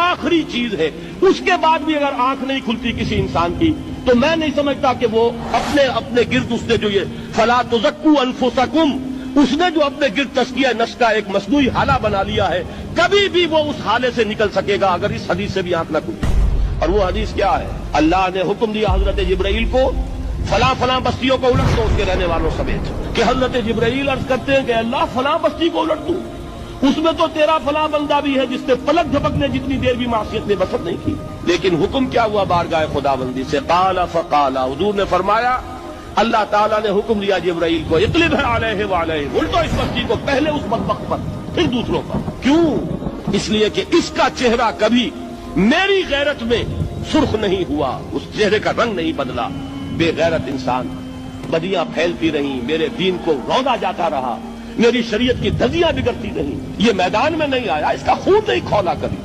आखिरी चीज है। उसके बाद भी अगर आंख नहीं खुलती किसी इंसान की, तो मैं नहीं समझता कि वो अपने अपने गिर्द उसने जो ये फला तुज़क्कू अनफुसकुम, उसने जो अपने गिर्द तज़किया नफ्स का एक मसनूई हाला बना लिया है, कभी भी वो उस हाले से निकल सकेगा अगर इस हदीस से भी आंख न खुले। और वो हदीस क्या है? अल्लाह ने हुक्म दिया हजरत जिब्राइल को, फला फला बस्तियों को उलट दो उसके रहने वालों समेत। कि हजरत जिब्राइल अर्ज करते हैं कि अल्लाह फला बस्ती को उलट दूं, उसमें तो तेरा फला बंदा भी है जिसने पलक झपकने जितनी देर भी मासियत में बसत नहीं की। लेकिन हुक्म क्या हुआ बारगाह खुदाबंदी से? काला फकाला, हुजूर ने फरमाया, अल्लाह ताला ने हुक्म दिया जिब्राइल को, इक़लिब अलैहि व अलैहि, उल्टो इस बस्ती को, पहले उस बदबख्त पर फिर दूसरों पर। क्यों? इसलिए कि इसका चेहरा कभी मेरी गैरत में सुर्ख नहीं हुआ, उस चेहरे का रंग नहीं बदला। बेगैरत इंसान, बदियां फैलती रहीं, मेरे दीन को रौंदा जाता रहा, मेरी शरीयत की धजियां बिगड़ती रहीं, ये मैदान में नहीं आया, इसका खून नहीं खौला कभी।